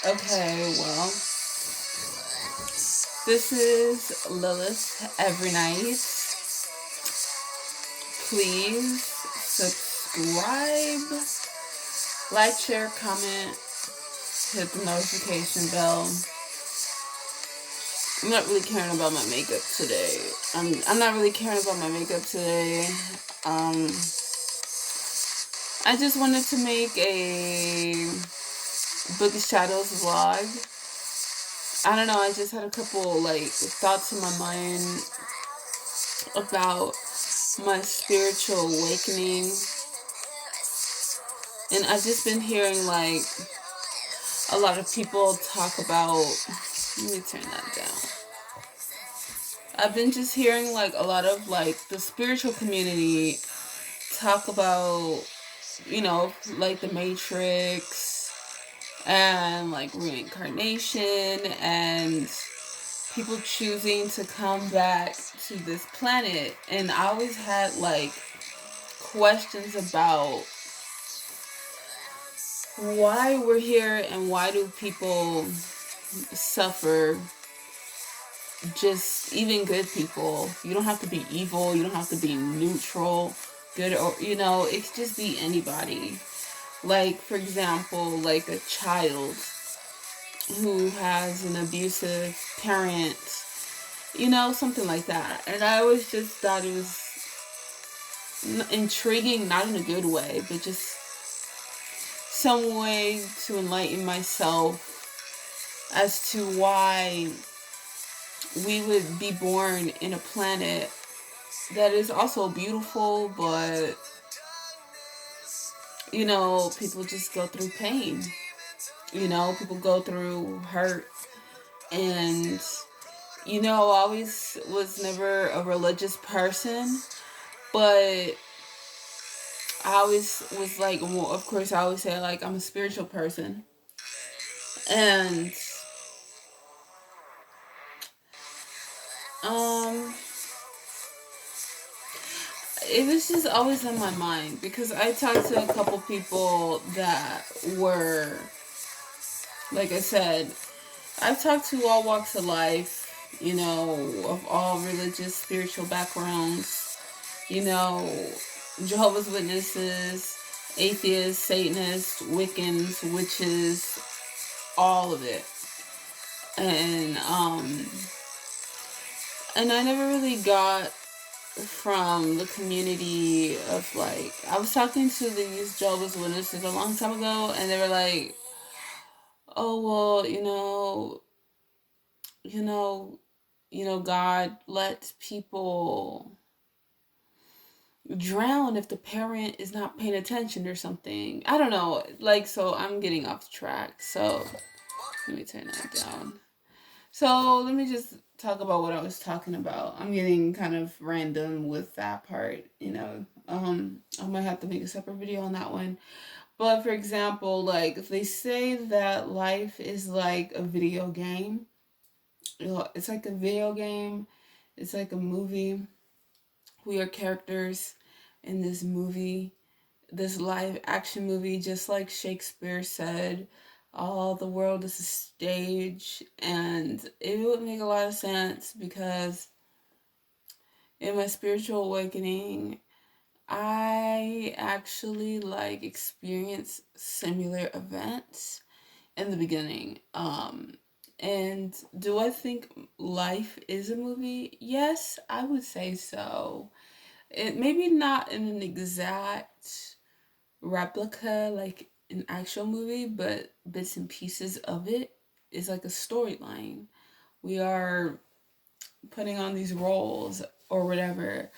Okay, well, this is Lilith Every Night. Please subscribe, like, share, comment, hit the notification bell. I'm not really caring about my makeup today. I'm not really caring about my makeup today. Um, I just wanted to make a Book of Shadows vlog. I don't know, I just had a couple like thoughts in my mind about my spiritual awakening. And I've just been hearing like a lot of people talk about, let me turn that down. I've been just hearing like a lot of like the spiritual community talk about, like the Matrix and like reincarnation and people choosing to come back to this planet. And I always had like questions about why we're here and why do people suffer. Just even good people, you don't have to be evil, you don't have to be neutral, good, or it could just be anybody. Like, for example, like a child who has an abusive parent, something like that. And I always just thought it was intriguing, not in a good way, but just some way to enlighten myself as to why we would be born in a planet that is also beautiful, but people just go through pain. People go through hurt. And I always was never a religious person, but I always was like, well, of course I always say like I'm a spiritual person. And um it was just always in my mind because I talked to a couple people that were, like I said, I've talked to all walks of life, of all religious, spiritual backgrounds, you know, Jehovah's Witnesses, atheists, Satanists, Wiccans, witches, all of it. And I never really got from the community of like, I was talking to these Jehovah's Witnesses a long time ago, and they were like, oh well, you know, God lets people drown if the parent is not paying attention or something. I don't know. Like, so I'm getting off track. So let me turn that down. So let me just talk about what I was talking about. I'm getting kind of random with that part. I might have to make a separate video on that one. But for example, like if they say that life is like a video game, it's like a video game, it's like a movie. We are characters in this movie, this live action movie, just like Shakespeare said, all the world is a stage. And it would make a lot of sense because in my spiritual awakening, I actually like experienced similar events in the beginning. And do I think life is a movie? Yes, I would say so. It maybe not in an exact replica like an actual movie, but bits and pieces of it is like a storyline. We are putting on these roles or whatever.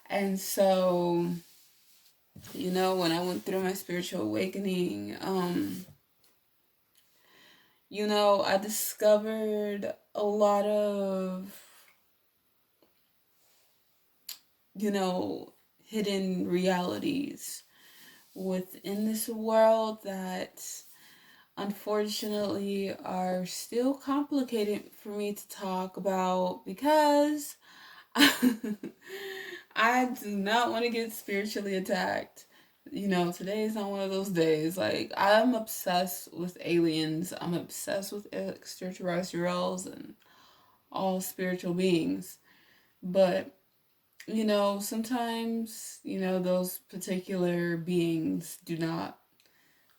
And so, when I went through my spiritual awakening, I discovered a lot of, hidden realities within this world that unfortunately are still complicated for me to talk about because I do not want to get spiritually attacked. Today is not one of those days. Like, I'm obsessed with aliens. I'm obsessed with extraterrestrials and all spiritual beings. But, sometimes, those particular beings do not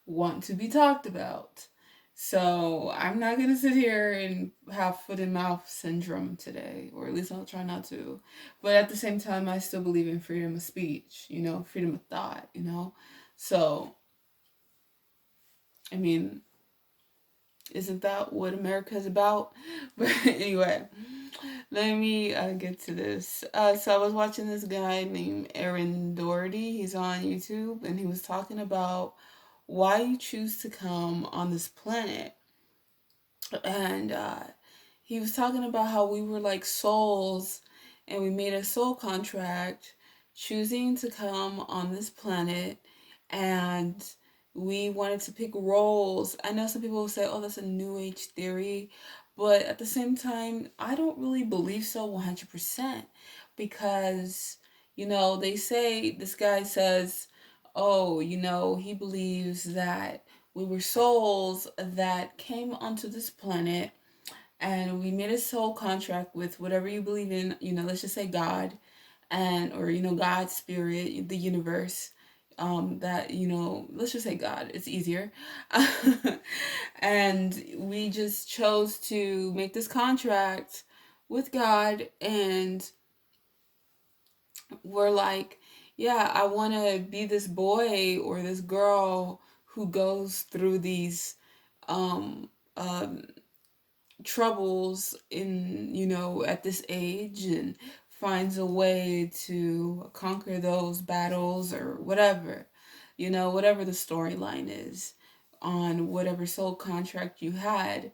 want to be talked about. So I'm not gonna sit here and have foot and mouth syndrome today, or at least I'll try not to. But at the same time, I still believe in freedom of speech, freedom of thought. So, I mean, isn't that what America is about? But anyway, let me get to this. So I was watching this guy named Aaron Doherty. He's on YouTube, and he was talking about why you choose to come on this planet. And he was talking about how we were like souls and we made a soul contract choosing to come on this planet, and we wanted to pick roles. I know some people will say, oh, that's a new age theory, but at the same time, I don't really believe so 100%, because they say, this guy says, oh, he believes that we were souls that came onto this planet, and we made a soul contract with whatever you believe in, let's just say God, and or God, spirit, the universe, that let's just say God, it's easier. And we just chose to make this contract with God, and we're like, yeah, I want to be this boy or this girl who goes through these um, um, troubles in, at this age, and finds a way to conquer those battles or whatever, whatever the storyline is on whatever soul contract you had.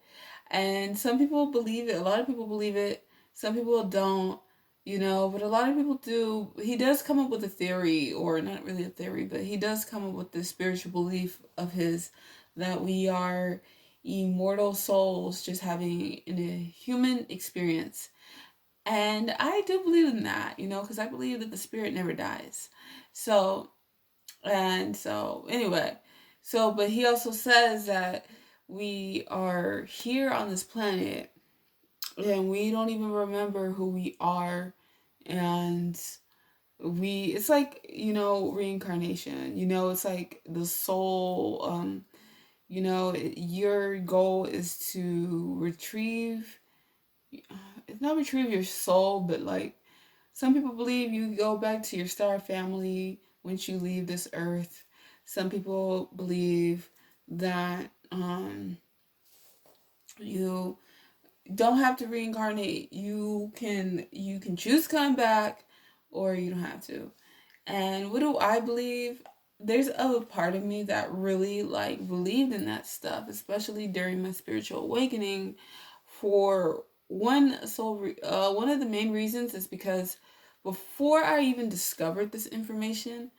And some people believe it, a lot of people believe it, some people don't, but a lot of people do. He does come up with a theory, or not really a theory, but he does come up with this spiritual belief of his, that we are immortal souls just having a human experience. And I do believe in that, because I believe that the spirit never dies. So, anyway, but he also says that we are here on this planet and we don't even remember who we are. And it's like, reincarnation, it's like the soul, your goal is to retrieve, it's not retrieve your soul, but like some people believe you go back to your star family once you leave this earth. Some people believe that you don't have to reincarnate. You can choose to come back, or you don't have to. And what do I believe? There's a part of me that really like believed in that stuff, especially during my spiritual awakening. For one of the main reasons is because before I even discovered this information,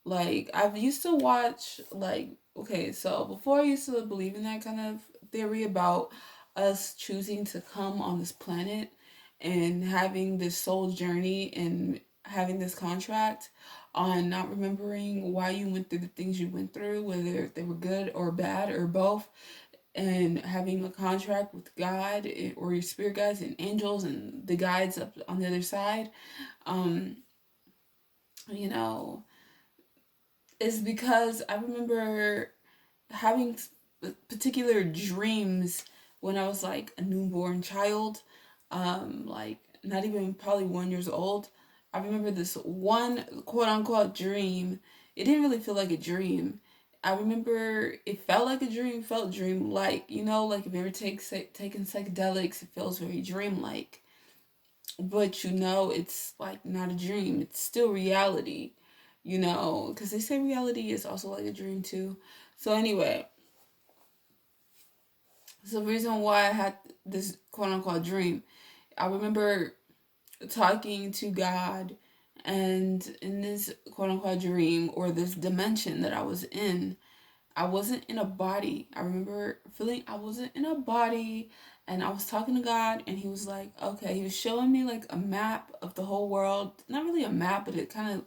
like I've used to watch, like, okay, so before I used to believe in that kind of theory about us choosing to come on this planet and having this soul journey and having this contract on not remembering why you went through the things you went through, whether they were good or bad or both, and having a contract with God, or your spirit guides and angels and the guides up on the other side, um, you know, is because I remember having particular dreams when I was like a newborn child, like not even probably 1 years old. I remember this one quote unquote dream. It didn't really feel like a dream. I remember it felt like a dream, felt dream like, like if you ever taken psychedelics, it feels very dream like. But it's like not a dream, it's still reality, because they say reality is also like a dream too. So, anyway, so the reason why I had this quote unquote dream, I remember talking to God, and in this quote unquote dream, or this dimension that I was in, I wasn't in a body. I remember feeling I wasn't in a body, and I was talking to God, and he was like, okay, he was showing me like a map of the whole world. Not really a map, but it kind of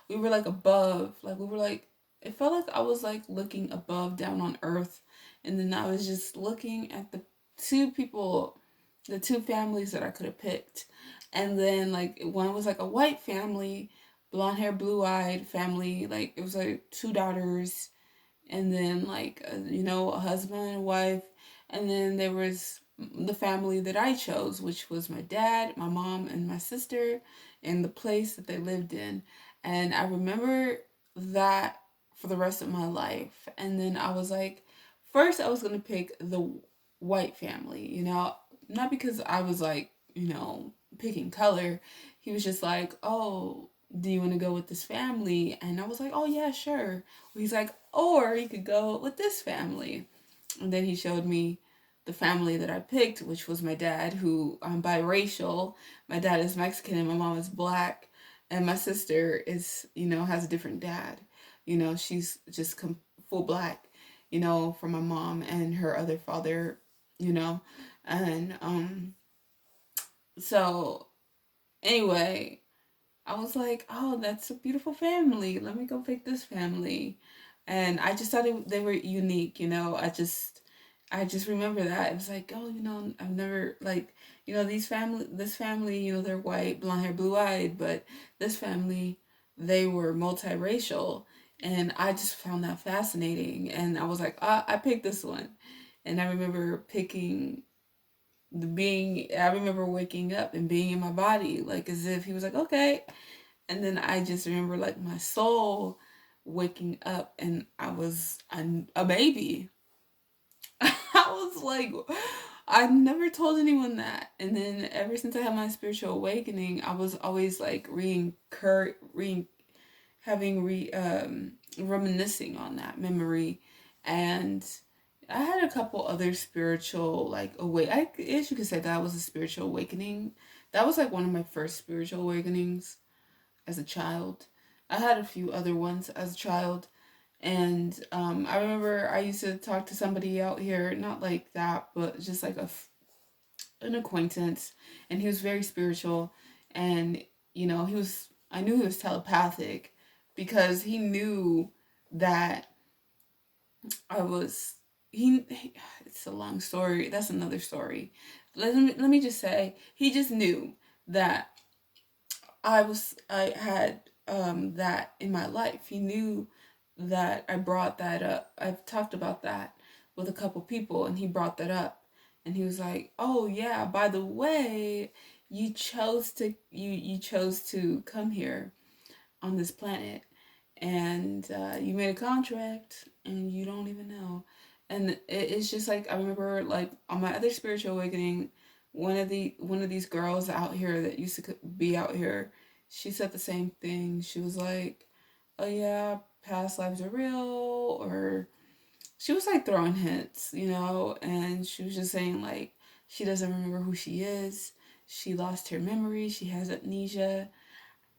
we were like above, like we were like, it felt like I was like looking above down on earth, and then I was just looking at the two people, the two families that I could have picked. And then like one was like a white family, blonde hair, blue eyed family, like it was like two daughters, and then like a husband and wife, and then there was the family that I chose, which was my dad, my mom, and my sister, and the place that they lived in. And I remember that for the rest of my life. And then I was like, first I was gonna pick the white family, not because I was like, picking color. He was just like, oh, do you want to go with this family? And I was like, oh yeah, sure. He's like, or you could go with this family. And then he showed me the family that I picked, which was my dad, who I'm biracial. My dad is Mexican and my mom is black. And my sister is, has a different dad. She's just full black, from my mom and her other father, you know. And so anyway, I was like, oh, that's a beautiful family. Let me go pick this family. And I just thought they were unique, I just remember that. It was like, oh, I've never, like, this family, they're white, blonde hair, blue eyed, but this family, they were multiracial. And I just found that fascinating. And I was like, I picked this one. And I remember I remember waking up and being in my body, like as if he was like, okay. And then I just remember like my soul waking up and I was a baby. I was like, I never told anyone that. And then ever since I had my spiritual awakening, I was always like reminiscing on that memory. And I had a couple other spiritual I guess you could say that was a spiritual awakening. That was like one of my first spiritual awakenings as a child. I had a few other ones as a child. And I remember I used to talk to somebody out here, not like that, but just like an acquaintance. And he was very spiritual. And, I knew he was telepathic because he knew that I was, it's a long story. That's another story. Let me just say, he just knew that I had that in my life. He knew that I brought that up. I've talked about that with a couple people, and he brought that up, and he was like, "Oh yeah, by the way, you chose to come here on this planet, and you made a contract, and you don't even know." And it's just like I remember, like on my other spiritual awakening, one of these girls out here that used to be out here, she said the same thing. She was like, "Oh yeah, past lives are real," or she was like throwing hints, and she was just saying like she doesn't remember who she is. She lost her memory. She has amnesia.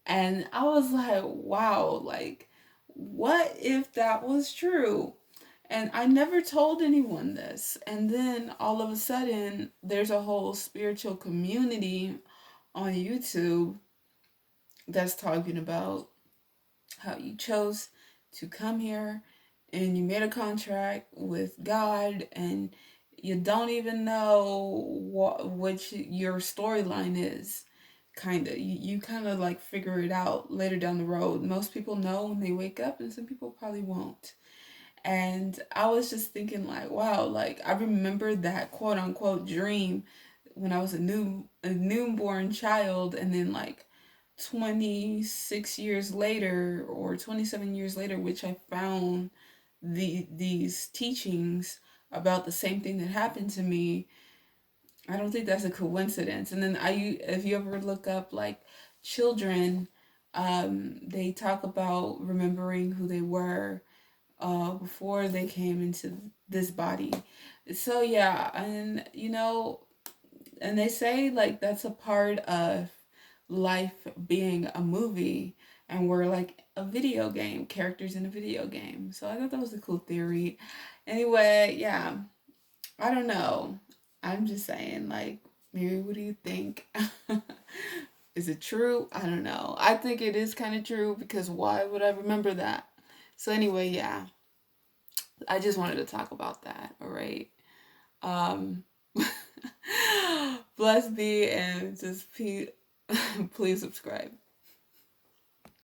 And I was like, wow, like, what if that was true? And I never told anyone this. And then all of a sudden, there's a whole spiritual community on YouTube that's talking about how you chose to come here and you made a contract with God and you don't even know what your storyline is. Kind of. You kind of like figure it out later down the road. Most people know when they wake up, and some people probably won't. And I was just thinking, like, wow, like I remember that quote unquote dream when I was a newborn child, and then like 26 years later or 27 years later, which I found these teachings about the same thing that happened to me. I don't think that's a coincidence. And then if you ever look up like children, they talk about remembering who they were before they came into this body. So yeah, and and they say like that's a part of life being a movie, and we're like a video game, characters in a video game. So I thought that was a cool theory. Anyway, yeah, I don't know. I'm just saying, like, maybe what do you think? Is it true? I don't know. I think it is kind of true because why would I remember that? So anyway, yeah. I just wanted to talk about that, all right? Um bless be and just please subscribe.